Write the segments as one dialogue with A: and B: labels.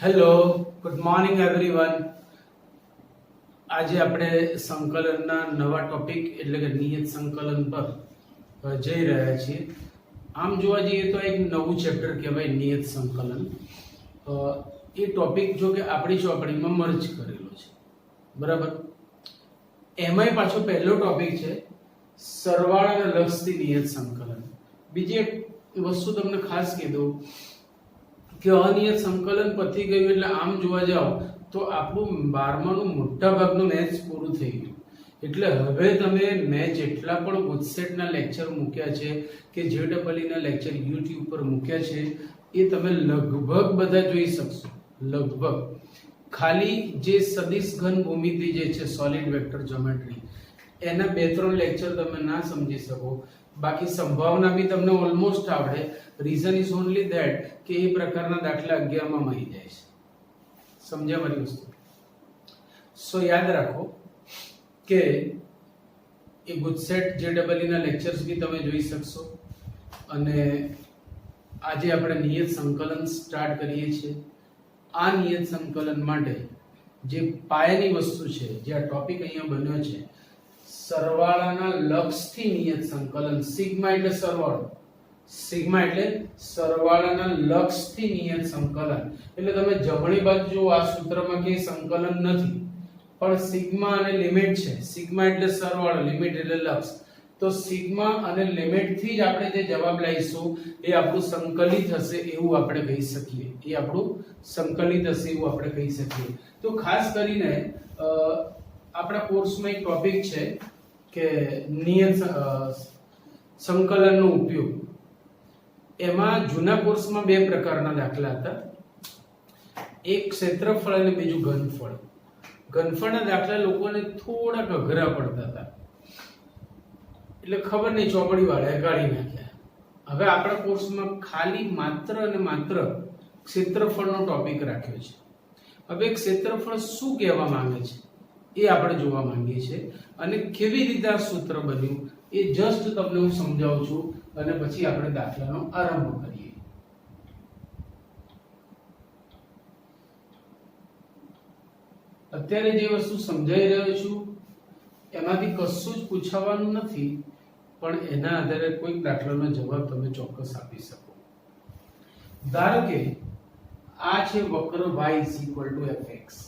A: Hello, good morning everyone. આજે આપણે સંકલનના નવા ટોપિક એટલે કે નિયત સંકલન પર જઈ રહ્યા છીએ. આમ જોવા જઈએ તો એક નવું ચેપ્ટર કહેવાય નિયત સંકલન. એ ટોપિક જો કે આપણી ચોપડીમાં મર્જ કરેલો છે, બરાબર. એમાંય પાછો પહેલો ટોપિક છે સરવાળાને લક્ષથી નિયત સંકલન. બીજી એક વસ્તુ તમને ખાસ કીધું કે અનિયત સંકલન પતી ગયું એટલે આમ જોવા જાઓ તો આપણું 12માનું મોટા ભાગનું મેથ્સ પૂરું થઈ ગયું. એટલે હવે તમે મેં જેટલા પણ ગુજસેટના લેક્ચર મૂક્યા છે કે JEE ના લેક્ચર YouTube પર મૂક્યા છે એ તમે લગભગ બધા જોઈ શકશો. લગભગ ખાલી જે સદિશ ઘન ભૂમિતિ જે છે સોલિડ વેક્ટર જ્યોમેટ્રી એના 2-3 લેક્ચર તમે ના સમજી શકો, બાકી સંભાવના બી તમને ઓલમોસ્ટ આવડે. રીઝન ઇઝ ઓનલી ધેટ કે એ પ્રકારના દાખલા 11માં આવી જાય છે. સમજ્યા મારી વસ્તુ? સો યાદ રાખો કે એ ગુજસેટ JEE ના લેક્ચર્સ બી તમે જોઈ શકશો. અને આજે આપણે નિયત સંકલન સ્ટાર્ટ કરીએ છીએ. આ નિયત સંકલન માટે જે પાયાની વસ્તુ છે, જે આ ટોપિક અહીંયા બન્યો છે, સરવાળાના લક્ષથી નિયત સંકલન. સિગ્મા એટલે સરવાળો, સિગ્મા એટલે સરવાળાના લક્ષથી નિયત સંકલન. એટલે તમે જમણી બાજુ જો આ સૂત્રમાં કે સંકલન નથી પણ સિગ્મા અને લિમિટ છે. સિગ્મા એટલે સરવાળો, લિમિટ એટલે લક્ષ. તો સિગ્મા અને લિમિટ થી જ આપણે જે જવાબ લાવીશું એ આપણું સંકલિત હશે એવું આપણે કહી શકીએ. એ આપણું સંકલિત હશે એવું આપણે કહી શકીએ. તો ખાસ કરીને આપણા કોર્સમાં એક ટોપિક છે કે નિયત સંકલનનો ઉપયોગ. એમાં જૂના કોર્સમાં 2 પ્રકારના દાખલા હતા, એક ક્ષેત્રફળ અને બીજું ઘનફળ. ઘનફળના દાખલા લોકોને થોડાક અઘરા પડતા હતા એટલે ખબર નહીં ચોપડી વાળાએ કાઢી નાખ્યા. હવે આપણા કોર્સમાં ખાલી માત્ર અને માત્ર ક્ષેત્રફળનો ટોપિક રાખ્યો છે. હવે ક્ષેત્રફળ શું કહેવા માંગે છે એ આપણે જોવા માંગીએ છીએ અને કેવી રીતે આ સૂત્ર બન્યું એ જસ્ટ તમને હું સમજાવું છું અને પછી આપણે દાખલાનો આરંભ કરીએ. અત્યારે જે વસ્તુ સમજાઈ રહ્યો છું એમાંથી કશું જ પૂછવાનું નથી, પણ એના આધારે કોઈક દાખલાનો જવાબ તમે ચોક્કસ આપી શકો. ધારો કે આ છે વક્ર y fx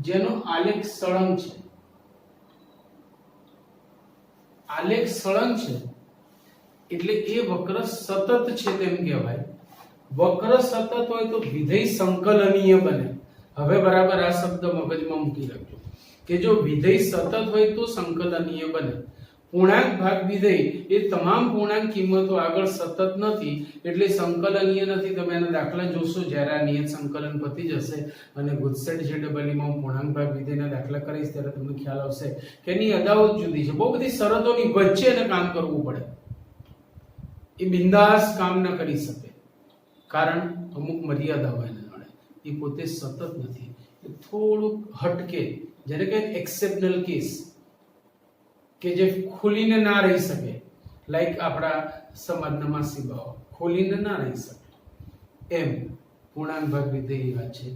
A: જેનો આલેખ સળંગ છે. આલેખ સળંગ છે એટલે એ વક્ર સતત છે તેમ કહેવાય. વક્ર સતત હોય તો વિધેય સંકલનીય બને. હવે બરાબર આ શબ્દ મગજમાં મૂકી રાખજો કે જો વિધેય સતત હોય તો સંકલનીય બને. પૂર્ણાંક ભાગ વિધેય એ તમામ પૂર્ણાંક કિંમતો આગળ સતત નથી એટલે સંકલનીય નથી. તમે એના દાખલા જોશો જ્યારે આ નિયત સંકલન પતી જશે અને ગુજસેટ JEE માં પૂર્ણાંક ભાગ વિધેયના દાખલા કરીશ ત્યારે તમને ખ્યાલ આવશે કે એની અદાઓ જુદી છે. બહુ બધી શરતોની વચ્ચે એને કામ કરવું પડે. એ બિંદાસ કામ ન કરી શકે કારણ અમુક મર્યાદાઓ એને નડે. એ પોતે સતત નથી, એ થોડુંક હટકે, જેને કે એક્સેપ્શનલ કેસ કે જે ખોલીને ના રહી શકે. લાઈક આપણા સમાજના માસીબાઓ ખોલીને ના રહી શકે એમ પૂર્ણાંક ભાગ વિધેય વાત છે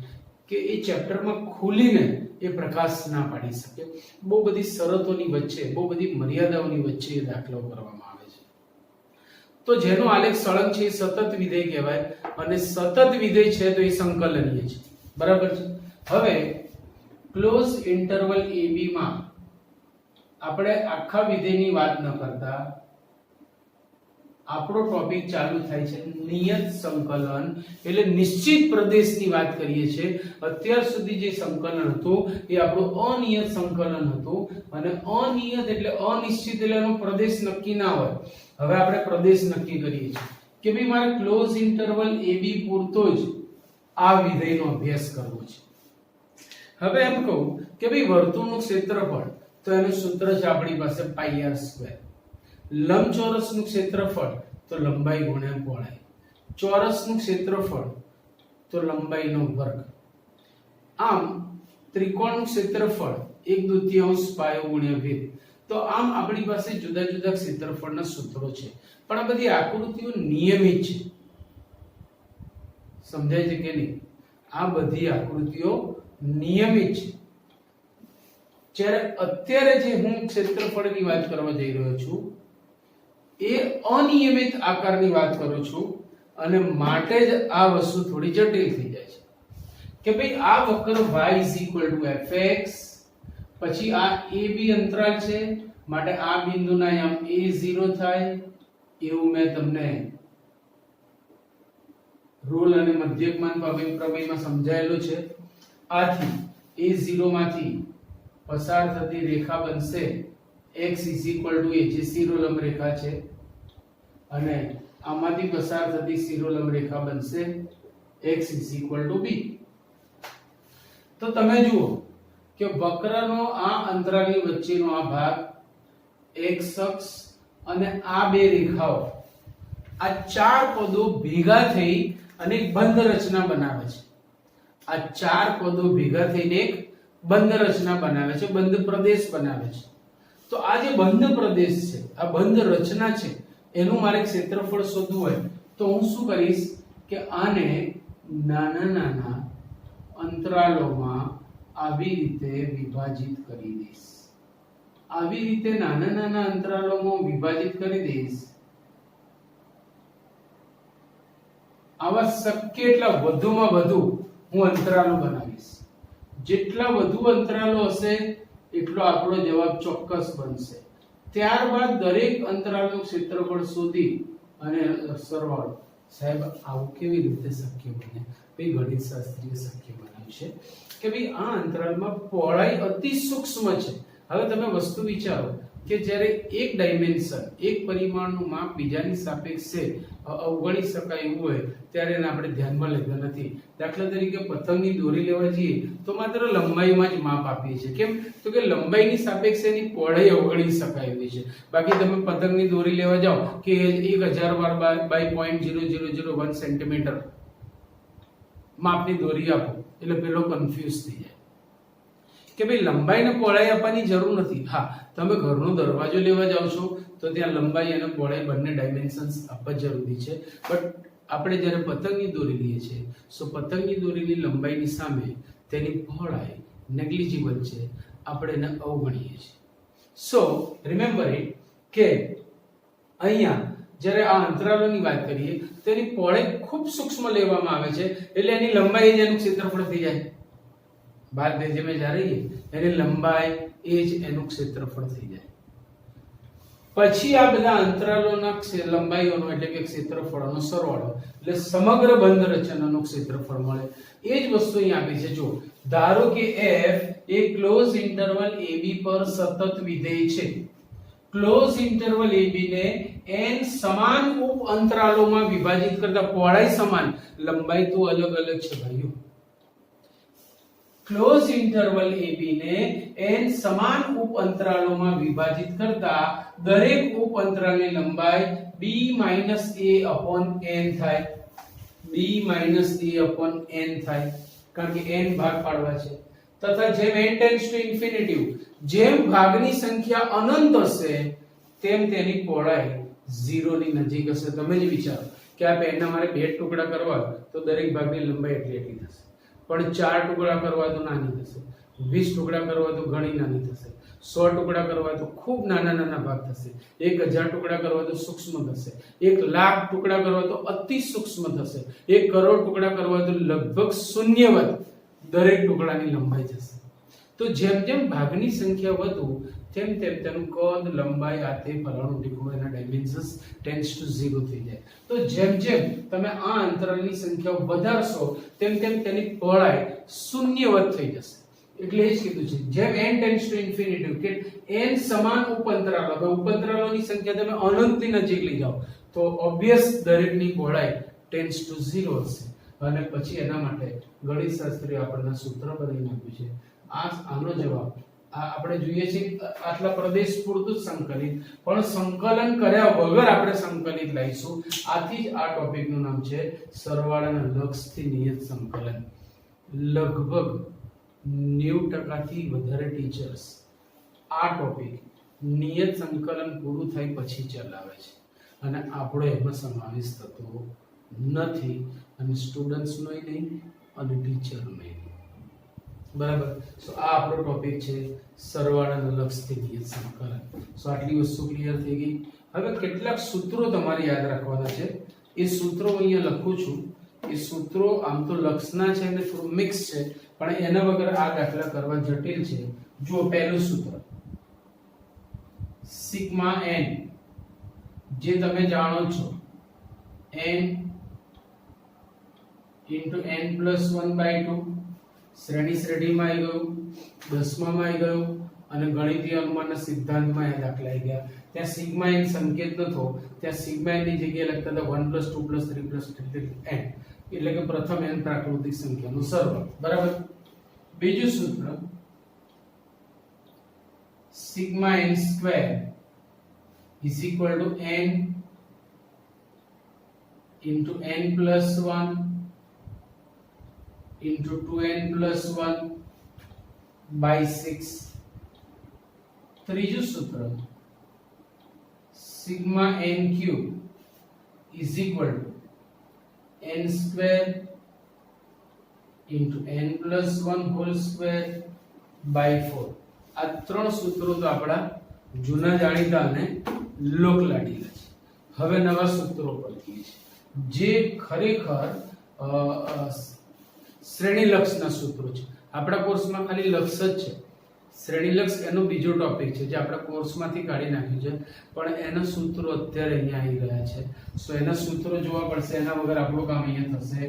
A: કે એ ચેપ્ટરમાં ખોલીને એ પ્રકાશ ના પાડી શકે. બહુ બધી શરતોની વચ્ચે, બહુ બધી મર્યાદાઓની વચ્ચે એ દાખલો કરવામાં આવે છે. તો જેનો આલેખ સળંગ છે એ સતત વિધેય કહેવાય અને સતત વિધેય છે તો એ સંકલનીય છે. બરાબર છે. હવે ક્લોઝ ઇન્ટરવલ AB માં આપણે આખા વિધેયની વાત ન કરતા આપણો ટોપિક ચાલુ થાય છે નિયત સંકલન એટલે નિશ્ચિત પ્રદેશની વાત કરીએ છીએ. અત્યાર સુધી જે સંકલન હતું એ આપણું અનિયત સંકલન હતું અને અનિયત એટલે અનિશ્ચિત એટલે એનો પ્રદેશ નક્કી ના હોય. હવે આપણે પ્રદેશ નક્કી કરીએ છીએ કે ભાઈ મારે ક્લોઝ ઇન્ટરવલ AB પૂરતો જ આ વિધેયનો અભ્યાસ કરવો છે. હવે એમ કહું કે ભાઈ વર્તુળનું ક્ષેત્રફળ તો એનું સૂત્ર છે આપણી પાસે πr². લંબચોરસનું ક્ષેત્રફળ તો લંબાઈ ગુણ્યા પહોળાઈ. ચોરસનું ક્ષેત્રફળ તો લંબાઈનો વર્ગ. આમ ત્રિકોણનું ક્ષેત્રફળ 1/2 પાયો ગુણ્યા ભેદ. તો આમ આપણી પાસે જુદા જુદા ક્ષેત્રફળના સૂત્રો છે, પણ આ બધી આકૃતિઓ નિયમિત છે. સમજાય છે કે નહીં? આ બધી આકૃતિઓ નિયમિત છે. જ્યારે અત્યારે જે હું ક્ષેત્રફળની વાત કરવા જઈ રહ્યો છું એ અનિયમિત આકારની વાત કરું છું અને માટે જ આ વસ્તુ થોડી જટિલ થઈ જાય છે કે ભાઈ આ વક્ર y fx, પછી આ AB અંતરાલ છે માટે આ બિંદુના આમ a0 થાય એવું મેં તમને રૂલ અને મધ્યકમાન પ્રમેયમાં સમજાયેલું છે. આથી a0 માંથી પસાર થતી રેખા બનશે x a, જે શિરોલંબ રેખા છે, અને આમાંથી પસાર થતી શિરોલંબ રેખા બનશે x b. તો તમે જુઓ કે વક્રનો આ અંતરાલની વચ્ચેનો આ ભાગ x અક્ષ અને આ બે રેખાઓ, આ ચાર પદો ભેગા થઈ અને એક બંધ રચના બનાવે છે. આ ચાર પદો ભેગા થઈને એક બંધ રચના બનાવે છે, બંધ પ્રદેશ બનાવે છે. તો આ જે બંધ પ્રદેશ છે, આ બંધ રચના છે, એનું મારે ક્ષેત્રફળ શોધવું હોય તો હું શું કરીશ કે આને નાના નાના અંતરાલોમાં આવી રીતે વિભાજિત કરી દઈશ. આવી રીતે નાના નાના અંતરાલોમાં વિભાજિત કરી દઈશ. આવા શક્ય એટલા વધુમાં વધુ હું અંતરાલો બનાવીશ. જેટલા વધુ અંતરાલો હશે એટલો આપણો જવાબ ચોક્કસ બનશે. ત્યારબાદ દરેક અંતરાલનું ક્ષેત્રફળ શોધી અને સરવાળો. સાહેબ આવું કેવી રીતે શક્ય બને? ભાઈ ગણિતશાસ્ત્રીય શક્ય બનાવ્યું છે કે ભાઈ આ અંતરાલમાં પહોળાઈ અતિ સૂક્ષ્મ છે. હવે તમે વસ્તુ વિચારો કે જ્યારે એક ડાયમેન્શન, એક પરિમાણનું માપ બીજાની સાપેક્ષે અવગણી શકાય એવું હોય ત્યારે એને આપણે ધ્યાનમાં લેતા નથી. દાખલા તરીકે પતંગની દોરી લેવા જઈએ તો માત્ર લંબાઈમાં જ માપ આપીએ છીએ. કેમ? તો કે લંબાઈની સાપેક્ષે એની પહોળાઈ અવગણી શકાય એવી છે. બાકી તમે પતંગની દોરી લેવા જાઓ કે 1000 બાય 0.0001 સેન્ટીમીટર માપની દોરી આપો એટલે પેલો કન્ફ્યુઝ થઈ જાય કે ભાઈ લંબાઈ ને પહોળાઈ આપવાની જરૂર નથી. હા, તમે ઘરનો દરવાજો લેવા જાવ છો તો ત્યાં લંબાઈ અને પહોળાઈ બંને ડાયમેન્શન્સ આપવા જરૂરી છે. બટ આપણે જ્યારે પતંગની દોરી લઈએ છીએ સો પતંગની દોરીની લંબાઈની સામે તેની પહોળાઈ નેગ્લિજિબલ છે, આપણે એને અવગણીએ છીએ. સો રિમેમ્બર ઇટ કે અહીંયા જ્યારે આ અંતરાલોની વાત કરીએ તો એની પહોળાઈ ખૂબ સૂક્ષ્મ લેવામાં આવે છે એટલે એની લંબાઈ જ એનું ક્ષેત્રફળ થઈ જાય. બાદ જે મેં જ્યારે એની લંબાઈ એ જ એનું ક્ષેત્રફળ થઈ જાય. પછી આ બધા અંતરાલોના લંબાઈઓનો એટલે કે ક્ષેત્રફળનો સરવાળો એટલે સમગ્ર બંધ રચનાનું ક્ષેત્રફળ મળે. એ જ વસ્તુ અહીં આપી છે. જો ધારો કે f એ ક્લોઝ ઇન્ટરવલ ab પર સતત વિધેય છે. ક્લોઝ ઇન્ટરવલ ab ને n સમાન ઉપ અંતરાલોમાં વિભાજિત કરતા પહોળાઈ સમાન, લંબાઈ તો અલગ અલગ છે ભાઈઓ. ક્લોઝ ઇન્ટરવલ ab ને n સમાન ઉપ અંતરાલોમાં વિભાજિત કરતા દરેક ઉપ અંતરાલની લંબાઈ b - a/n થાય. b - a/n થાય કારણ કે n ભાગ પાડવા છે. તથા જેમ n ટેન્ડ્સ ટુ ઇન્ફિનિટી, જેમ ભાગની સંખ્યા અનંત હશે તેમ તેની પહોળાઈ 0 ની નજીક હશે. તમે જ વિચારો કે આ પેનના મારે 2 ટુકડા કરવા તો દરેક ભાગની લંબાઈ એટલી થશે. પણ 4 ટુકડા કરવા તો નાની થશે, 20 ટુકડા કરવા તો ઘણી નાની થશે, 100 ટુકડા કરવા તો ખૂબ નાના નાના ભાગ થશે, 1000 ટુકડા કરવા તો સૂક્ષ્મ થશે, 1,00,000 ટુકડા કરવા તો અતિ સૂક્ષ્મ થશે, 1 કરોડ ટુકડા કરવા તો લગભગ શૂન્યવત દરેક ટુકડાની લંબાઈ જશે. તો જેમ જેમ ભાગની સંખ્યા વધુ તેમ તેમ તેનું કદ, લંબાઈ, આ તે ફલાણું ઢીકણું એના ડાયમેન્શન્સ ટેન્ડ્સ ટુ 0 થઈ જાય. તો જેમ જેમ તમે આ અંતરાલની સંખ્યા વધારશો તેમ તેમ તેની પહોળાઈ શૂન્યવત થઈ જશે. એટલે એ જ કીધું છે જેમ n ટેન્ડ્સ ટુ ઇન્ફિનિટી કે n સમાન ઉપઅંતરાલો, હવે ઉપઅંતરાલોની સંખ્યા તમે અનંતની નજીક લઈ જાઓ તો ઓબ્વિયસ દરેકની પહોળાઈ ટેન્ડ્સ ટુ 0 હશે. અને પછી એના માટે ગણિતશાસ્ત્રીએ આપણને સૂત્ર બનાવીને આપ્યું છે. આનો જવાબ આપણે જોઈએ છે આટલા પ્રદેશ પૂરતું સંકલિત, પણ સંકલન કર્યા વગર આપણે સંકલિત લઈશું. આથી જ આ ટોપિકનું નામ છે સરવાળાના લક્ષથી નિયત સંકલન. લગભગ 90% થી વધારે ટીચર્સ આ ટોપિક નિયત સંકલન પૂરું થાય પછી ચલાવે છે અને આપણો એમાં સમાવેશ થતો નથી. અને સ્ટુડન્ટ્સનો નહીં, અને ટીચર નહીં. બરાબર. સો આ આપણો ટોપિક છે સરવાળાના લક્ષથી નિયત સંકલન. સો આટલી વસ્તુ ક્લિયર થઈ ગઈ. હવે કેટલાક સૂત્રો તમારે યાદ રાખવાના છે. એ સૂત્રો અહીંયા લખું છું. એ સૂત્રો આમ તો લક્ષના છે અને થોડું મિક્સ છે, પણ એના વગર આ દાખલા કરવા જટિલ છે. જો પહેલું સૂત્ર સિગ્મા n, જે તમે જાણો છો n into n+1/2, શ્રેણીમાં આવી ગયું, દસમામાં આવી ગયું અને ગણિતીય અનુમાનના સિદ્ધાંતમાં આ દાખલા આવી ગયા. ત્યાં સિગ્મા n સંકેત નતો, ત્યાં સિગ્મા n ની જગ્યાએ લખતા હતા 1 + 2 + 3 + n, એટલે કે પ્રથમ n પ્રાકૃતિક સંખ્યાનો સરવાળો. બરાબર. બીજું સૂત્ર sigma n² = n into n+1 into 2n+1/6. ત્રીજું સૂત્ર sigma n³ = n² into n+1² આ ત્રણ સૂત્રો તો આપણા જૂના જાણીતા અને લોક લાડીલા છે. હવે નવા સૂત્રો પર છે જે ખરેખર શ્રેણીલક્ષના સૂત્રો છે. આપણા કોર્સમાં ખાલી લક્ષ જ છે. શ્રેણીલક્ષ એનો બીજો ટોપિક છે જે આપણા કોર્સમાંથી કાઢી નાખ્યું છે, પણ એના સૂત્રો અત્યારે અહીંયા આવી ગયા છે. સો એના સૂત્રો જોવા પડશે, એના વગર આપણું કામ અહીંયા થશે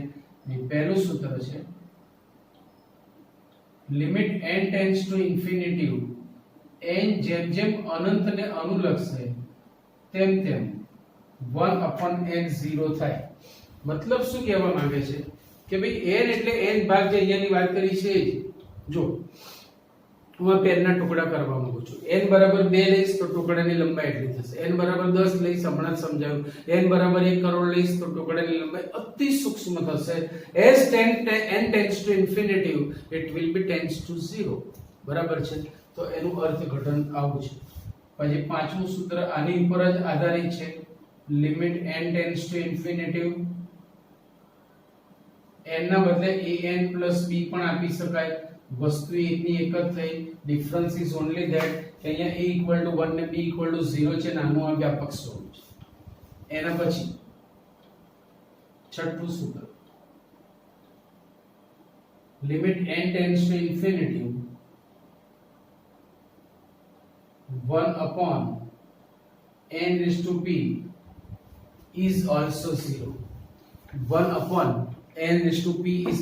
A: નહીં. પહેલું સૂત્ર છે limit n tends to infinity, n જેમ જેમ અનંતને અનુલક્ષે તેમ તેમ 1/n 0 થાય. મતલબ શું કહેવા માંગે છે કે ભાઈ n એટલે n ભાગ જે અહીંયાની વાત કરી છે જ. જો હું આ પેનના ટુકડા કરવા માંગુ છું. n બરાબર 2 લઈશ તો ટુકડાની લંબાઈ એટલી થશે. n બરાબર 10 લઈશ, હમણાં જ સમજાવ્યું. n બરાબર 1 કરોડ લઈશ તો ટુકડાની લંબાઈ અતિ સૂક્ષ્મ થશે. as n tends to infinity it will be tends to 0. બરાબર છે. તો એનું અર્થઘટન આવું છે. પછી પાંચમું સૂત્ર આની ઉપર જ આધારિત છે. Limit n tends to infinity, n ના બદલે an plus b પણ આપી શકાય. વસ્તુ એકની એક જ થઈ. ડિફરન્સ ઇઝ ઓન્લી ધેટ કે અહીંયા a = 1 ને b = 0 છે. નાનું આ વ્યાપક સ્વરૂપ છે. એના પછી છઠ્ઠું સૂત્ર limit n tends to infinity 1/n⁵p is also 0. 1/n⁵p is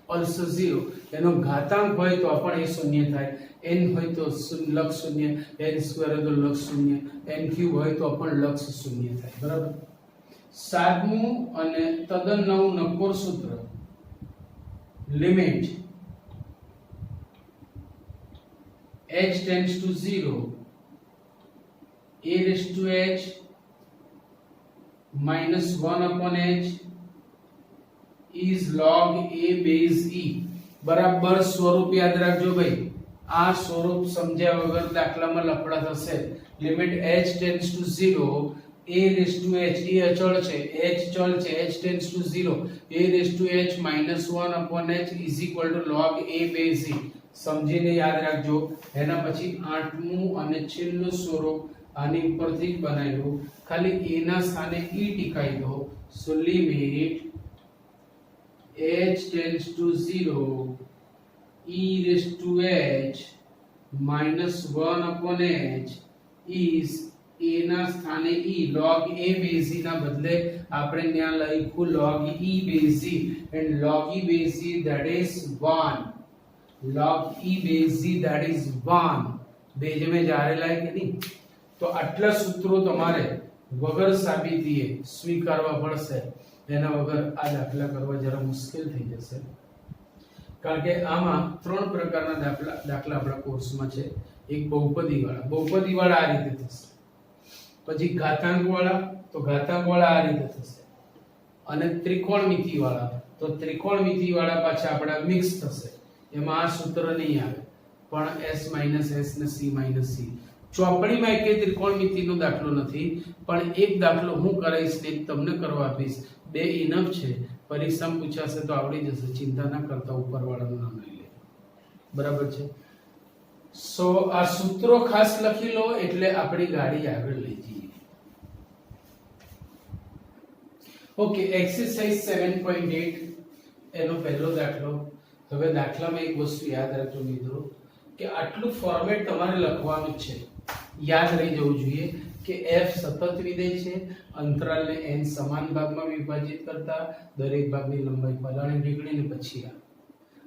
A: also 0. એનો ઘાતાંક હોય તો પણ એ શૂન્ય થાય. n હોય તો લક્ષ શૂન્ય, n² હોય તો લક્ષ શૂન્ય, n³ હોય તો પણ લક્ષ શૂન્ય થાય. બરાબર. સાતમું અને તદ્દન નવું નક્કોર સૂત્ર limit h tends to 0 a⁻h - 1/h is log a base e. બરાબર સ્વરૂપ યાદ રાખજો ભાઈ. આ સ્વરૂપ સમજ્યા વગર દાખલામાં લફડા થશે. Limit h tends to 0 a⁻h, એ અચળ છે, h ચલ છે, h tends to 0 a⁻h - 1/h is equal to log a base e. સમજીને યાદ રાખજો. એના પછી આઠમું અને છેલ્લું સ્વરૂપ આની ઉપરથી જ બનાવ્યું. ખાલી a ના સ્થાને e ટીકાઈ દો. સો limit h tends to 0 e⁻h - 1/h is a ના સ્થાને e log a base e ના બદલે આપણે ત્યાં લખ્યું log e base e and log e base e that is 1. log e base e that is 1. બેજ में જારેલા કે નહીં? તો આટલા સૂત્રો તમારે વગર સાબિતીએ સ્વીકારવા પડશે. એના વગર આ દાખલા કરવા જરા મુશ્કેલ થઈ જશે. કારણ કે આમાં ત્રણ પ્રકારના દાખલા આપણા કોર્સમાં છે. એક બહુપદીવાળા આ રીતે થશે. પછી ઘાતાંકવાળા, તો ઘાતાંકવાળા આ રીતે થશે. અને ત્રિકોણમિતિવાળા, તો ત્રિકોણમિતિવાળા પાછા આપણા મિક્સ થશે. એમાં આ સૂત્ર નહીં આવે, પણ s - s ને c - c. ચોપડીમાં એકે ત્રિકોણમિતિનો દાખલો નથી, પણ એક દાખલો હું કરાવીશ ને એક તમને કરવા આપીશ, બે ઇનફ છે. પરીક્ષામાં પૂછાશે તો આવડી જશે, ચિંતા ના કરતા, ઉપરવાળાનું નામ લઈ લે. બરાબર છે? સો આ સૂત્રો ખાસ લખી લો એટલે આપણી ગાડી આગળ લઈ જઈએ. ઓકે, એક્સરસાઇઝ 7.8 એનો પહેલો દાખલો. હવે દાખલામાં એક વસ્તુ યાદ રાખજો મિત્રો, કે આટલું ફોર્મેટ તમારે લખવાનું છે. યાદ રહી જવું જોઈએ કે f સતત વિધેય છે, અંતરાલને n સમાન ભાગમાં વિભાજિત કરતા દરેક ભાગની લંબાઈ ફલાણી ડિગ્રી ને પછી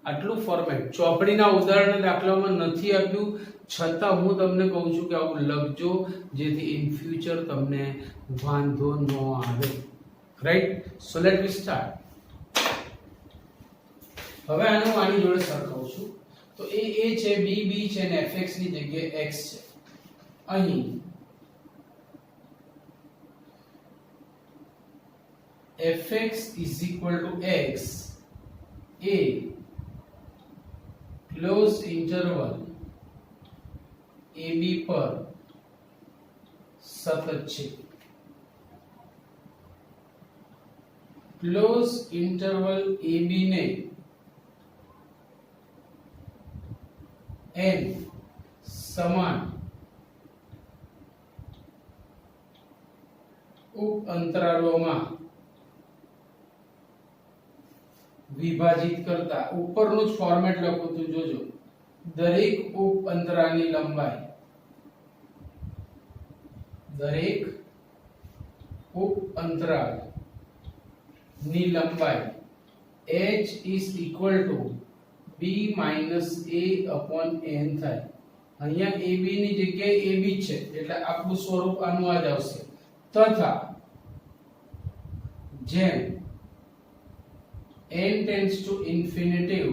A: આટલું ફોર્મેટ ચોપડીના ઉદાહરણ દાખલામાં નથી આપ્યું, છતાં હું તમને કહું છું કે આવું લખજો જેથી ઇન ફ્યુચર તમને વાંધો ન આવે. રાઈટ? સો લેટ વી સ્ટાર્ટ. હવે આનું આની જોડે સરખાવું છું. તો a છે, b છે અને fx ની જગ્યાએ x છે. અહીં fx is equal to x a close interval ab પર સતત છે. ક્લોઝ ઇન્ટરવલ ab ને n સમાન ઉપ અંતરાલોમાં વિભાજિત કરતા, ઉપરનું જ ફોર્મેટ લખું તો જોજો, દરેક ઉપ અંતરાલની લંબાઈ, દરેક ઉપ અંતરાલ ની લંબાઈ h is equal to b minus a upon n થાય. અહીંયા ab ની જગ્યાએ ab છે એટલે આપણું સ્વરૂપ આનું આ જ આવશે. તથા જેમ n tends to infinitive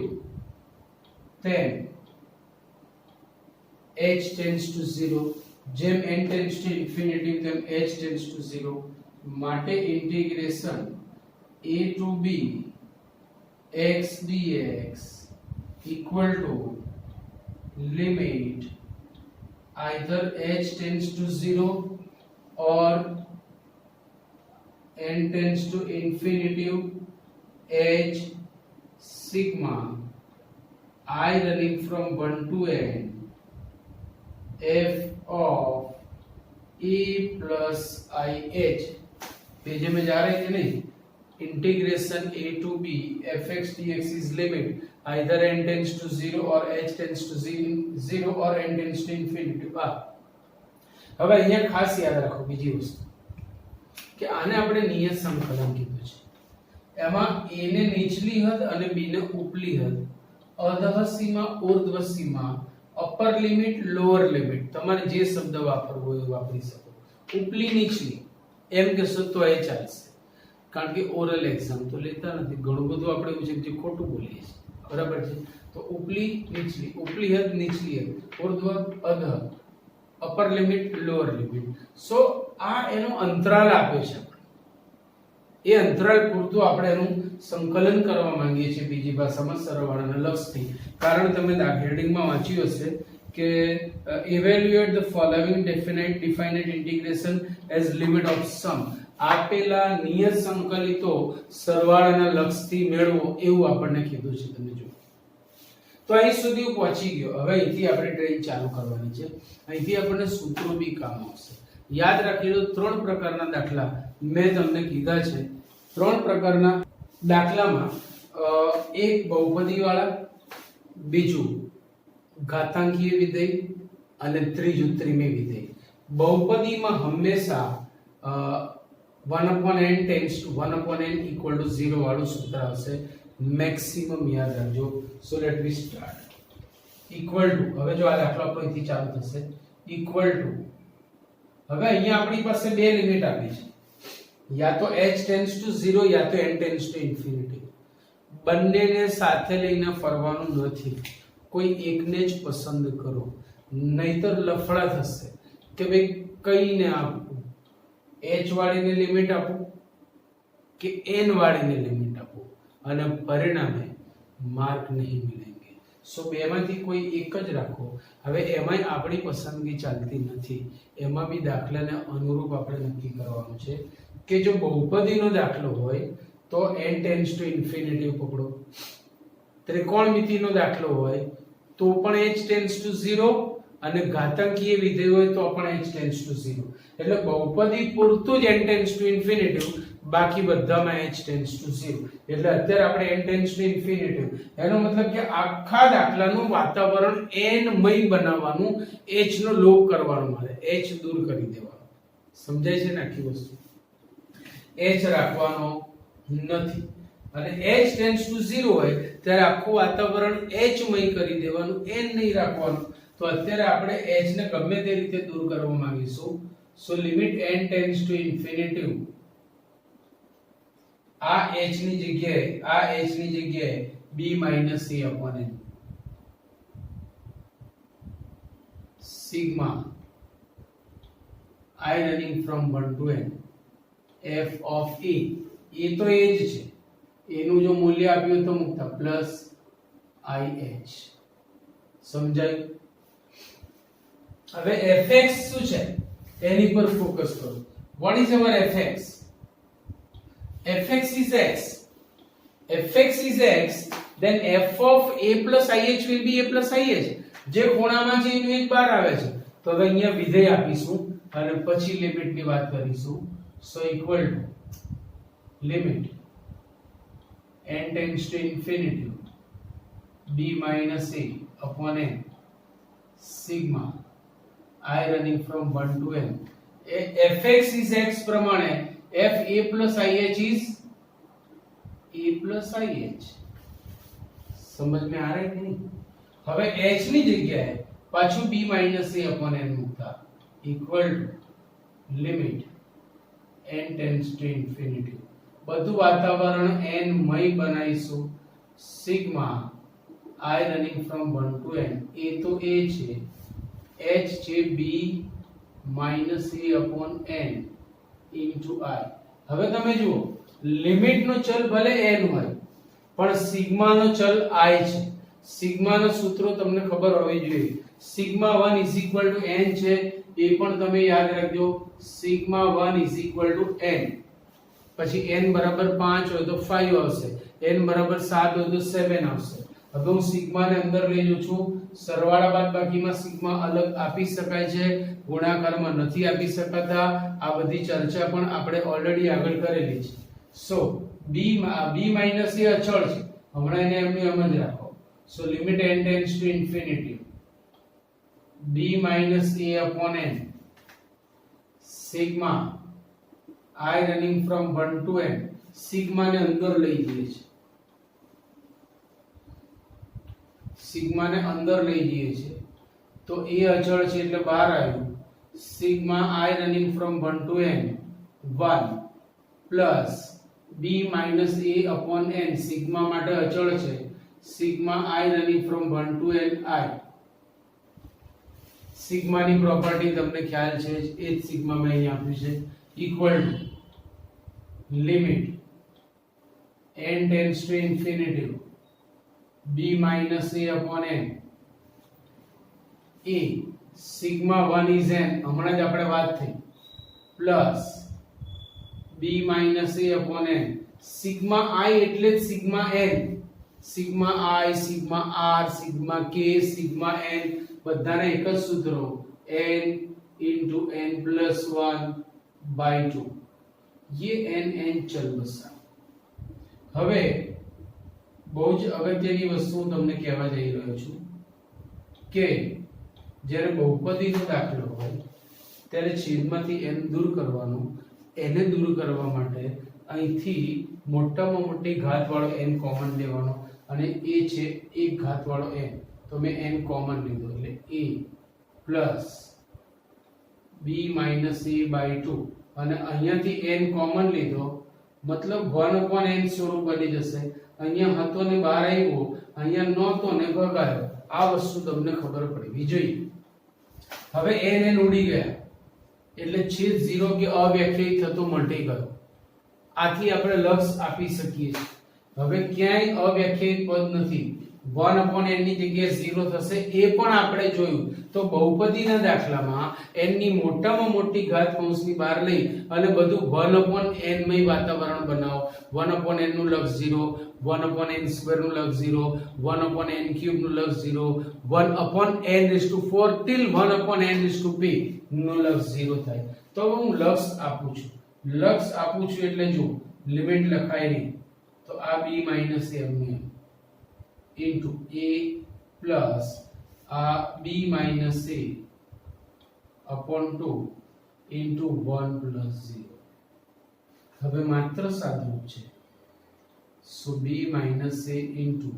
A: તેમ h tends to 0. જેમ n tends to infinitive તેમ h tends to 0. માટે integration a to b x dx equal to limit either h tends to 0 or n tends to infinitive h sigma I running from 1 to n f of e plus ih. Page में जा रहे थे नहीं, integration a to b fx dx is limit either n tends to 0 or h tends to 0 or n tends to infinity. હવે અહીંયા ખાસ યાદ રાખો બીજી વસ્તુ કે આને આપણે નિયત સંકલન કીધું છે. એમાં a ને નીચલી હદ અને b ને ઉપલી હદ, અધઃ સીમા ઉર્ધ્વ સીમા, અપર લિમિટ લોઅર લિમિટ, તમારે જે શબ્દ વાપરવો હોય વાપરી શકો. ઉપલી નીચલી એમ કહેશો તો એ ચાલશે, કારણ કે ઓરલ એક્ઝામ તો લેતા નથી, ઘણું બધું આપણે એવું છે જે ખોટું બોલીએ છીએ. બરાબર છે? તો ઉપલી નીચલી, ઉપલી હદ નીચલી હદ, ઉર્ધ્વ અધઃ, અપર લિમિટ લોઅર લિમિટ. સો આ એનો અંતરાલ આપે છે. એ અંતરાલ પૂરતું આપણે એનું સંકલન કરવા માંગીએ છીએ બીજી ભાષામાં સરવાળાના લક્ષથી. કારણ તમે હેડિંગમાં વાંચ્યું હશે કે evaluate the following definite integration as limit of sum. આપેલા નિયત સંકલિતો સરવાળાના લક્ષથી મેળવો એવું આપણને કીધું છે. તમે જો તો અહીં સુધી હું પહોંચી ગયો. હવે અહીંથી આપણે ટ્રેન ચાલુ કરવાની છે. અહીંથી આપણને સૂત્રો બી કામ આવશે. યાદ રાખી લો, 3 પ્રકારના દાખલા મેં તમને કીધા છે. 3 પ્રકારના દાખલામાં એક બહુપદી વાળા, બીજું ઘાતાંકીય વિધેય અને ત્રીજું ત્રિમેય વિધેય. બહુપદીમાં હંમેશા 1/n tends to 1/n equal to 0 વાળું સૂત્ર આવશે. મેક્સિમમ યાદ રાખજો. So let V start. Equal to, હવે જો આ દાખલો આપણો અહીંથી ચાલુ થશે, ઇક્વલ ટુ, હવે અહીંયા આપણી પાસે બે લિમિટ આપી છે, યા તો h tends to 0 યા તો n tends to infinity. બંનેને સાથે લઈને ફરવાનું નથી, કોઈ એકને જ પસંદ કરો, નહીતર લફડા થશે કે ભાઈ કઈને આપું, h વાળીને લિમિટ આપું કે n વાળીને લિમિટ આપું, અને પરિણામે માર્ક નહીં મિલેંગે. સો બેમાંથી કોઈ એક જ રાખો. હવે એમાંય આપણી પસંદગી ચાલતી નથી, એમાં બી દાખલાને અનુરૂપ આપણે નક્કી કરવાનું છે કે જો બહુપદીનો દાખલો હોય તો n ટેન્ડ્સ ટુ ઇન્ફિનિટી પકડો, ત્રિકોણમિતિનો દાખલો હોય તો પણ h ટેન્ડ્સ ટુ 0 અને ઘાતાંકીય વિધેય હોય તો પણ h ટેન્ડ્સ ટુ 0. એટલે બહુપદી પૂરતું જ n ટેન્ડ્સ ટુ ઇન્ફિનિટી, બાકી બધામાં h ટેન્ડ્સ ટુ 0. એટલે અત્યારે આપણે n ટેન્ડ્સ ટુ ઇન્ફિનિટી, એનો મતલબ કે આખા દાખલાનું વાતાવરણ n મય બનાવવાનું, h નો લોપ કરવાનો, મારે h દૂર કરી દેવાનો. સમજાય છે ને આખી વસ્તુ? h રાખવાનો નથી અને h ટેન્ડ્સ ટુ 0 હોય ત્યારે આખું વાતાવરણ h મય કરી દેવાનું, n નહીં રાખવાનું. તો અત્યારે આપણે h ને ગમે તે રીતે દૂર કરવા માંગીશું. So limit n tends to infinity, આ h ની જગ્યાએ b - a upon n sigma I running from 1 to n f of a, એ તો એ જ છે, એનું જો મૂલ્ય આપ્યું તો મૂકતા પ્લસ ih. સમજાય? હવે fx શું છે એની પર ફોકસ કરો. what is our fx? fx is x. fx is x, then f of a plus ih will be a plus ih. જે ખૂણામાં છે એનું એક બહાર આવે છે, તો હવે અહીંયા વિધેય આપીશું અને પછી લિમિટ ની વાત કરીશું. so equal to limit n tends to infinity b minus a upon n sigma I running from 1 to n. fx is x પ્રમાણે f a plus ih is a plus ih. समझ में आ रहा है कि नहीं? હવે h ની જગ્યાએ પાછું b minus a upon n મૂકતા equal to limit n tends to infinity, બધું વાતાવરણ n મય બનાવીશું. Sigma I running from 1 to n, a તો a છે, h છે b minus a upon n into I. હવે તમે જુઓ, લિમિટ નો ચલ ભલે n હોય પણ સિગ્મા નો ચલ I છે. સિગ્મા નો સૂત્રો તમને ખબર હોવી જોઈએ, સિગ્મા 1 n છે, એ પણ તમે યાદ રાખજો. સિગ્મા 1 n, પછી n બરાબર 5 હોય તો 5 આવશે, n બરાબર 7 હોય તો 7 આવશે. હવે હું સિગ્મા ને અંદર લઈ લઉં છું. સરવાળા બાદબાકીમાં સિગ્મા અલગ આપી શકાય છે, ગુણાકારમાં નથી આપી શકાતા. આ બધી ચર્ચા પણ આપણે ઓલરેડી આગળ કરેલી છે. સો b માઈનસ એ અચળ છે, હમણાં એને એમનું એમ જ રાખો. So limit n tends to infinity b minus a upon n sigma I running from 1 to n. Sigma ને અંદર લઈ જઈએ છે, સિગ્મા ને અંદર લઈ જઈએ છે તો a અચળ છે એટલે બહાર આવ્યું. Sigma I running from 1 to n 1 plus b minus a upon n, sigma માટે અચળ છે, sigma I running from 1 to n I. Sigma ની પ્રોપર્ટી તમને ખ્યાલ છે, એ જ સિગ્મા મેં અહીં આપ્યું છે. Equal to limit n tends to infinity b minus a upon n a sigma 1 is n, હમણાં જ આપણે વાત થઈ, plus b minus a upon n sigma I એટલે જ sigma n, sigma I, sigma r, sigma k, sigma n બધાને એક જ સૂત્રો n into n plus 1 by 2. ये n चल बसा. હવે બહુ જ અગત્યની વસ્તુ તમને કહેવા જઈ રહ્યો છું કે જ્યારે બહુપદીનો દાખલો હોય ત્યારે છેદમાંથી n દૂર કરવાનો. એને દૂર કરવા માટે અહીંથી મોટામાં મોટી ઘાતવાળો n કોમન લેવાનો અને એ છે એક ઘાતવાળો n, તો મેં n કોમન લીધો એટલે a plus b minus a by 2 અને અહીંયાથી n કોમન લીધો મતલબ 1 upon n સ્વરૂપ બની જશે. અહીંયા હતો ને બહાર આવ્યો, અહીંયા નહોતો ને ભગાયો. આ વસ્તુ તમને ખબર પડવી જોઈએ. હવે n ઉડી ગયા એટલે છેદ 0 કે અવ્યાખ્યાયિત થતો મટી ગયો. આથી આપણે લક્ષ આપી શકીએ છીએ. હવે ક્યાંય અવ્યાખ્યાયિત પદ નથી, 1/n ની જગ્યાએ 0 થશે એ પણ આપણે જોયું. તો બહુપદીના દાખલામાં n ની મોટામાં મોટી ઘાત કૌંસની બહાર લઈ અને બધું 1/n મય વાતાવરણ બનાવો. 1/n નું લક્ષ 0, 1/n² નું લક્ષ 0, 1/n³ નું લક્ષ 0, 1/n4 till 1/n2p નું લક્ષ 0 થાય. તો હું લક્ષ આપું છું એટલે જો લિમિટ લખાયેલી તો આ b - m into a plus b minus a upon 2 into 1 plus 0. હવે માત્ર સાદું છે. so b minus a into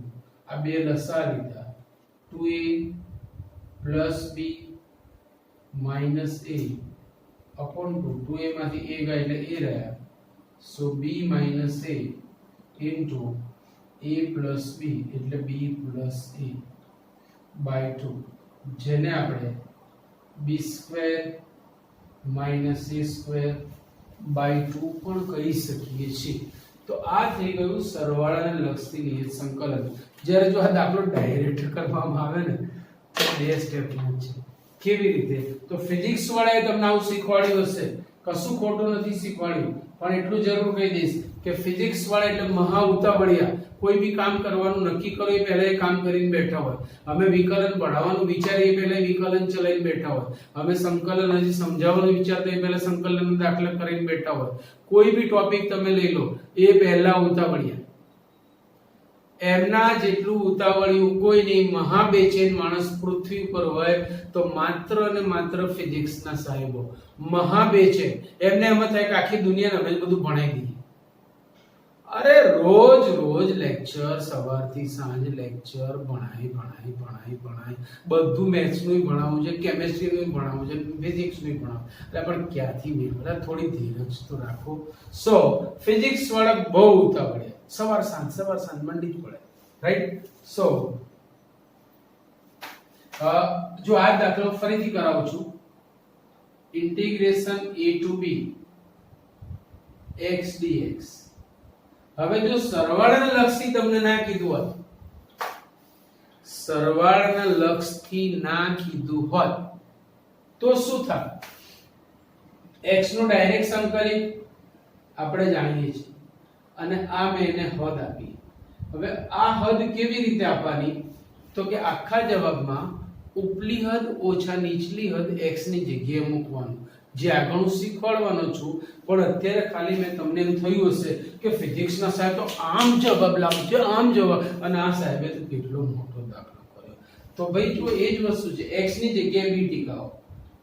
A: આ બે લસા લીધા 2a plus b minus a upon 2. 2a માંથી a ગયા એટલે a રહ્યા. so b minus a into a plus b એટલે b plus a by 2, જેને આપણે b² minus a² by 2 પણ કહી શકીએ છીએ. તો આ થઈ ગયું સરવાળાને લક્ષતી નિયત સંકલન. જ્યારે જો આ દાખલો ડાયરેક્ટ કરવામાં આવે ને તો બે સ્ટેપમાં છે. કેવી રીતે? તો ફિઝિક્સ વાળાએ તમને આવું શીખવાડ્યું હશે, કશું ખોટું નથી શીખવાડ્યું, પણ એટલું જરૂર કહી દઈશ કે ફિઝિક્સ વાળા એટલે મહા ઉતાવળિયા. કોઈ બી કામ કરવાનું નક્કી કરો એ પહેલા એ કામ કરીને બેઠા હોય. અમે વિકલન ભણાવવાનું વિચારીએ પહેલા વિકલન ચલાવીને બેઠા હોય. અમે સંકલન હજી સમજાવવાનું વિચારતા એ પહેલા સંકલનનો દાખલા કરીને બેઠા હોય. કોઈ બી ટોપિક તમે લઈ લો એ પહેલા ઉતાવળિયા. એમના જેટલું ઉતાવળિયું કોઈ નહીં. મહાબેચેન માણસ પૃથ્વી ઉપર હોય તો માત્ર અને માત્ર ફિઝિક્સના સાહેબો. મહાબેચેન. એમને એમ થાય કે આખી દુનિયાને અમે બધું ભણાવી દઈએ. અરે રોજ લેક્ચર, સવારથી સાંજ લેક્ચર, ભણાય બધું. મેથ્સનું ભણાવવું છે, કેમેસ્ટ્રીનું ભણાવવું છે, ફિઝિક્સનું ભણાવવું. એટલે પણ ક્યાંથી મેળવે? થોડી ધીરજ તો રાખો. સો ફિઝિક્સ વાળા બહુ ઉતાવળે, સવાર સાંજ મંડી જ પડે, રાઈટ? સો જો આ દાખલો ફરીથી કરાવું છું. Integration a to b x dx. હવે જો સરવાળાના લક્ષથી તમને ના કીધું હોત, સરવાળાના લક્ષથી ના કીધું હોત તો શું થાય? x નું ડાયરેક્ટ સંકલિત આપણે જાણીએ છીએ અને આ મેં એને હદ આપી. હવે આ હદ કેવી રીતે આપવાની? તો કે આખા જવાબમાં ઉપલી હદ ઓછા નીચલી હદ x ની જગ્યાએ મૂકવાનું. જે આગળ શીખવાડવાનો છું, પણ અત્યારે ખાલી મેં તમને એમ થયું હશે કે ફિઝિક્સના સાહેબ તો આમ જવાબ લાવશે, આમ જવાબ, અને આ સાહેબે તો કેટલો મોટો દાખલો કર્યો. તો ભાઈ જો એ જ વસ્તુ છે. x ની જગ્યાએ b ટીકાવો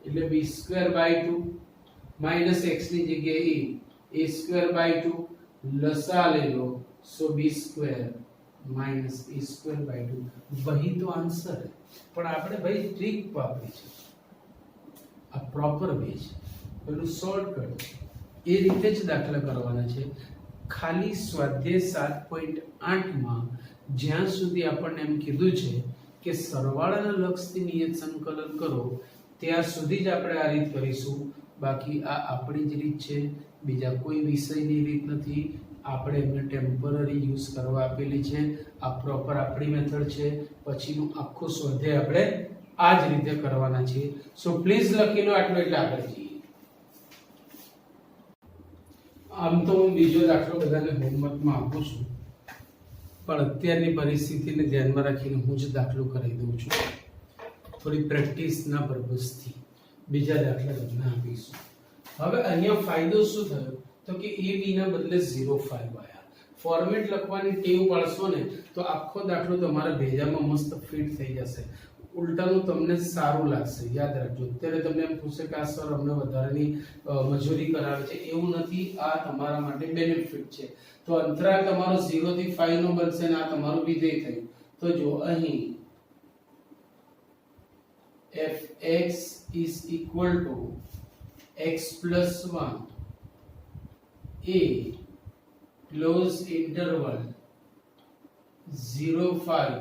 A: એટલે b²/2 માઈનસ x ની જગ્યાએ a²/2 લસા લઈ લો. સો b² માઈનસ a²/2 વહી તો આન્સર. પણ આપણે ભાઈ ટ્રીક વાપરી છે, આ પ્રોપર વે છે, પેલું શોર્ટકટ છે. એ રીતે જ દાખલા કરવાના છે. ખાલી સ્વાધ્યાય 7.8 માં જ્યાં સુધી આપણને એમ કીધું છે કે સરવાળાના લક્ષથી નિયત સંકલન કરો ત્યાં સુધી જ આપણે આ રીત કરીશું. બાકી આ આપણી જ રીત છે, બીજા કોઈ વિષયની રીત નથી. આપણે એમને ટેમ્પરરી યુઝ કરવા આપેલી છે. આ પ્રોપર આપણી મેથડ છે. પછીનું આખું સ્વાધ્યાય આપણે આ જ રીતે કરવાના છે. સો પ્લીઝ લખી લો આટલું એટલે આગળ જઈએ. આમ તો હું બીજો દાખલો બધાને હોમવર્કમાં આપું છું, પણ અત્યારની પરિસ્થિતિને ધ્યાનમાં રાખીને હું જ દાખલો કરી દઉં છું. થોડી પ્રેક્ટિસના પર્પઝથી બીજા દાખલા તમને આપીશું. હવે અહીંયા ફાયદો શું થયો? તો કે a b ના બદલે 0.5 આયા. ફોર્મેટ લખવાની ટેવ પાડશો ને તો આખો દાખલો તમારા ભેજામાં મસ્ત ફિટ થઈ જશે. ઉલટાનું તમને સારું લાગશે. યાદ રાખજો. અત્યારે તમને એમ પૂછે કે આ સર અમને વધારાની મજૂરી કરાવે છે, એવું નથી. આ તમારા માટે બેનિફિટ છે. તો અંતરાલ તમારો 0 થી 5 નો બનશે ને આ તમારું વિધેય થયું. તો જો અહીં fx is equal to x plus 1 a close interval 0.5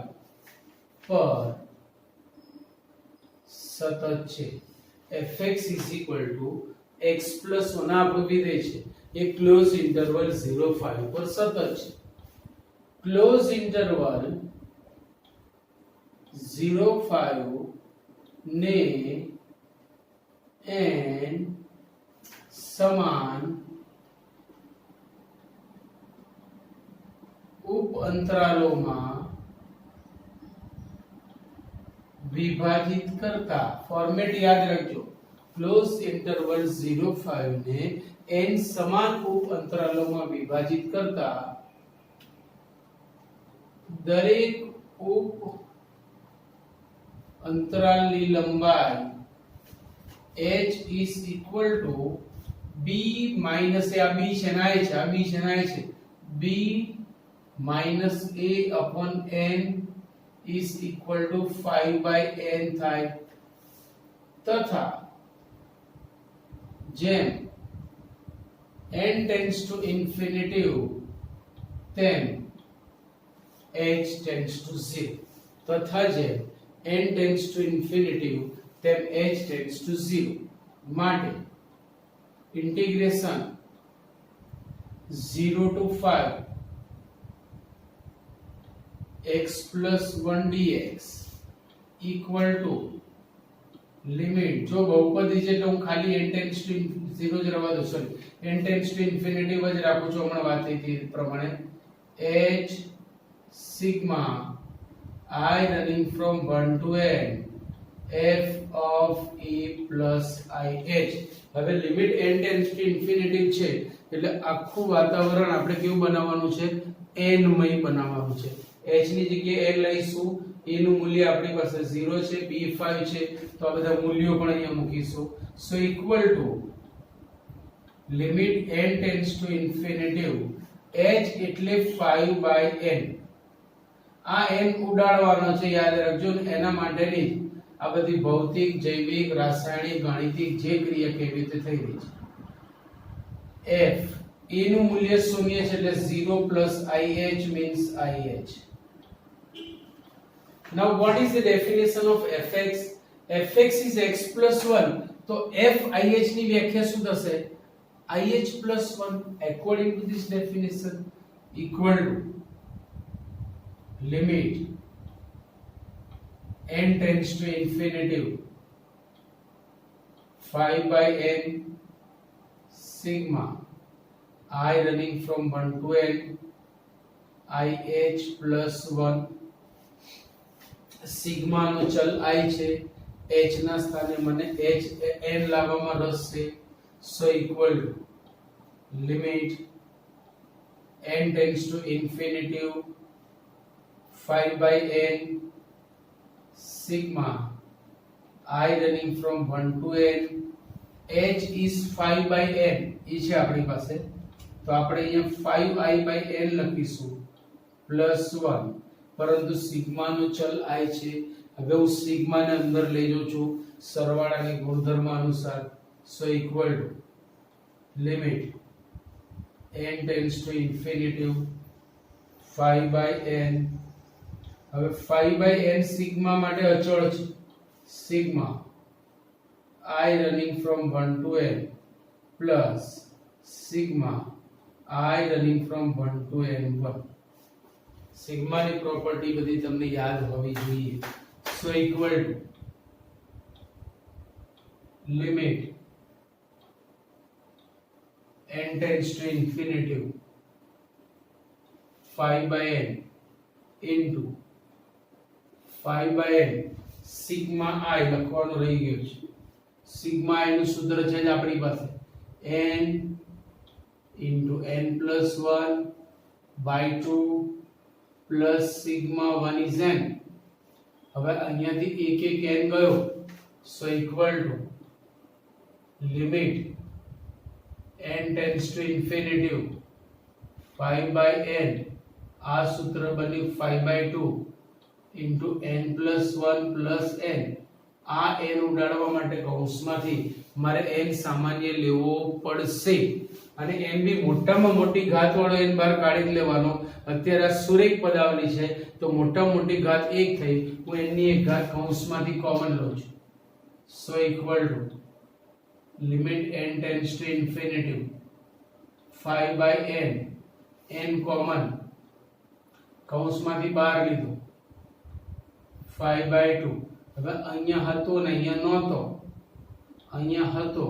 A: પર સતત છે. fx is equal to x plus 1 આપણું વિધેય છે, એ ક્લોઝ ઇન્ટરવલ 0.5 પર સતત છે. ક્લોઝ ઇન્ટરવલ 0.5 ને n સમાન ઉપ અંતરાલોમાં વિભાજિત કરતા ફોર્મેટ યાદ રાખજો ક્લોઝ ઇન્ટરવલ 0.5 ને n સમાન ઉપ અંતરાલોમાં વિભાજિત કરતા દરેક ઉપ અંતરાલની લંબાઈ h is equal to b minus a b છે ના છે આ b છે ના છે b minus a upon n is equal to 5 by n થાય તથા જેમ n tends to infinity તેમ h tends to 0 તથા જેમ n tends to infinity તેમ h tends to 0 માટે integration 0 to 5 x plus 1 dx equal to limit જો બહુપદી છે એટલે હું ખાલી n tends to 0 જ રવા દઉં sorry n tends to infinity જ રાખું છું હમણાં વાત થઈ હતી પ્રમાણે h sigma I running from 1 to n f of e plus ih હવે limit n tends to infinity છે એટલે આખું વાતાવરણ આપણે કેવું બનાવવાનું છે n મય બનાવવાનું છે h ની જગ્યાએ n લઈશું a નું મૂલ્ય આપણી પાસે 0 છે b 5 છે તો આ બધા મૂલ્યો પણ અહીંયા મૂકીશું so equal to limit n tends to infinity h એટલે 5 by n આ n ઉડાડવાનો છે યાદ રાખજો એના માટેની આ બધી ભૌતિક જૈવિક રાસાયણિક ગાણિતિક જે ક્રિયા કેવી રીતે થઈ રહી છે f a નું મૂલ્ય શૂન્ય છે એટલે 0 plus ih means ih. Now what is the definition of fx? fx is x plus 1 તો f ih ની વ્યાખ્યા શું થશે ih plus 1 according to this definition equal to limit n tends to infinity 5 by n sigma I running from 1 to n ih plus 1 sigma નો ચલ i છે h ના સ્થાને મને h n લાવવામાં રસ છે so equal to limit n tends to infinity 5 by n sigma I running from 1 to n h is 5 by n એ છે આપણી પાસે તો આપણે અહીંયા 5i by n લખીશું પ્લસ 1 પરંતુ સિગ્મા નો ચલ i છે હવે હું સિગ્મા ને અંદર લઈ જાઉં છું સરવાળાની ગુણધર્મ અનુસાર so equal to limit n tends to infinity 5 by n હવે 5 by n સિગ્મા માટે અચળ છે sigma I running from 1 to n plus sigma I running from 1 to n1 sigma ની પ્રોપર્ટી બધી તમને યાદ હોવી જોઈએ so equal to limit n tends to infinity 5 by n into 5 by n sigma I લખવાનું રહી ગયું છે sigma I નું સૂત્ર છે જ આપણી પાસે n into n plus 1 by 2 plus sigma 1 is n હવે અહીંયાથી એક એક n ગયો so equal to limit n tends to infinity 5 by n આ સૂત્ર બન્યું 5 by 2 into n plus 1 plus n આ n ઉડાડવા માટે કૌંસમાંથી મારે n સામાન્ય લેવો પડશે અને n બી મોટામાં મોટી ઘાત વાળો n બહાર કાઢી જ લેવાનો અત્યારે આ સુરેખ પદાવલી છે તો મોટામાં મોટી ઘાત 1 થઈ હું n ની એક ઘાત કૌંસમાંથી કોમન લઉં છું so equal to limit n tends to infinity 5 by n n common કૌંસમાંથી બહાર લીધું 5/2 હવે અહીંયા હતો ને અહીંયા નહોતો, અહીંયા હતો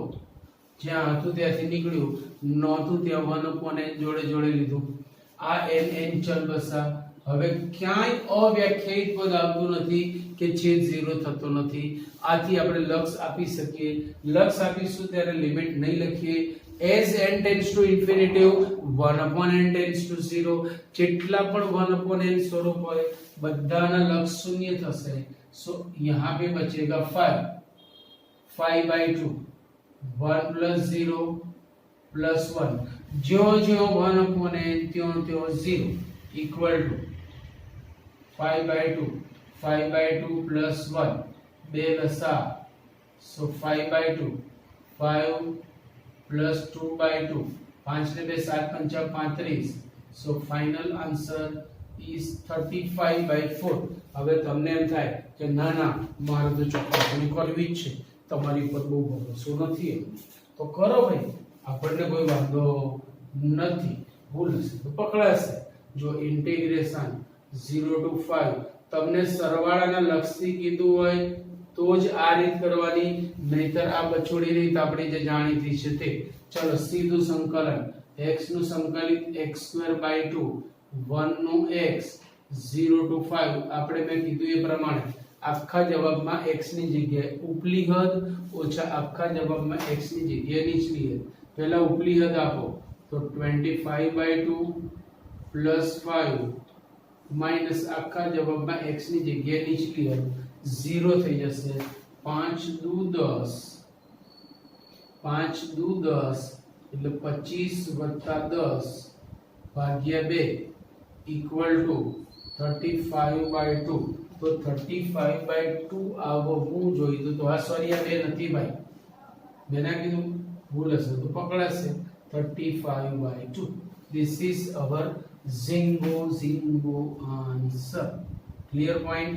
A: જ્યાં હતું ત્યાંથી નીકળ્યું, નહોતું ત્યાં 1/n જોડે જોડે લીધું, આ n ચલ બસા. હવે ક્યાંય અવ્યાખ્યાયિત પદ આવતું નથી કે છેદ 0 થતો નથી. આથી આપણે લક્ષ આપી શકીએ. લક્ષ આપીશું ત્યારે લિમિટ નહીં લખીએ. as n tends to infinitive 1/n tends to 0, જેટલા પણ 1/n સ્વરૂપ હોય બધાના લક્ષ શૂન્ય થશે. સો यहाँ पे बचेगा 5, 5/2, 1 + 0 + 1, ज्यों ज्यों 1/n त्यों त्यों 0 इक्वल टू 5/2, 5/2 + 1 2 લસા. સો 5/2, 5 + 2/2, 5 ને 2 7 × 35. સો ફાઇનલ આન્સર is 35/4. હવે તમને એમ થાય કે ના ના મારે તો ચોક્કસની કરવી જ છે, તમારી પર બહુ ભરોસો નથી, તો કરો ભાઈ, આપણને કોઈ વાંધો નથી. ભૂલ હશે તો પકડાશે. જો ઇન્ટિગ્રેશન 0 to 5 તમને સરવાળાના લક્ષથી કીધું હોય તો જ આ રીત કરવાની, નહીતર આ બછોડી રીત આપણી જે જાણીતી છે તે. ચલો સીધું સંકલન, x નું સંકલિત x²/2, 1 નું x, 0 to 5 આપણે મેં કીધું એ પ્રમાણે આખા જવાબમાં x ની જગ્યાએ ઉપલી હદ ઓછા આખા જવાબમાં x ની જગ્યાએ નીચલી હદ. પહેલા ઉપલી હદ આપો તો 25/2 + 5 માઈનસ આખા જવાબમાં x ની જગ્યાએ નીચલી હદ 0 થઈ જશે. 5 દુ 10, 5 દુ 10 એટલે 25 + 10 ભાગ્યા 2 ઇક્વલ ટુ 35/2. તો 35/2 આવવું જોઈએ. તો આ સોરી આ 2 નથી ભાઈ, બેના કીધું ભૂલ હશે તો પકડાશે. 35/2. This is our zingo answer. Clear point?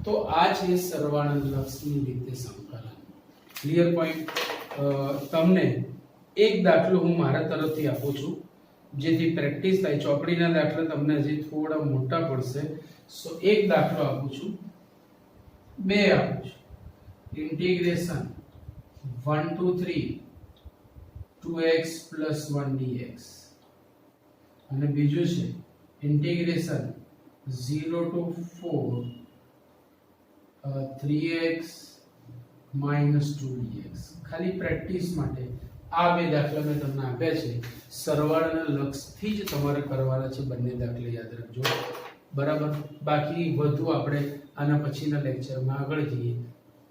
A: તો આ છે સરવાળા લક્ષની રીતે સંકલન. Clear point. તમને એક દાખલો હું મારા તરફથી આપું છું જેથી પ્રેક્ટિસ થાય. ચોપડીના દાખલા તમને હજી થોડા મોટા પડશે. સો એક દાખલો આપું છું, બે આપું છું. ઇન્ટિગ્રેશન 1 to 3 2x + 1 dx અને બીજું છે ઇન્ટિગ્રેશન 0 to 4 3x - 2 dx. ખાલી પ્રેક્ટિસ માટે આ બે દાખલા મેં તમને આપ્યા છે. સરવાળાના લક્ષથી જ તમારે કરવાના છે બંને દાખલા, યાદ રાખજો. બરાબર. બાકી વધુ આપણે આના પછીના લેક્ચરમાં આગળ જઈએ.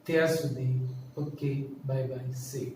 A: ત્યાં સુધી ઓકે, બાય બાય, સી.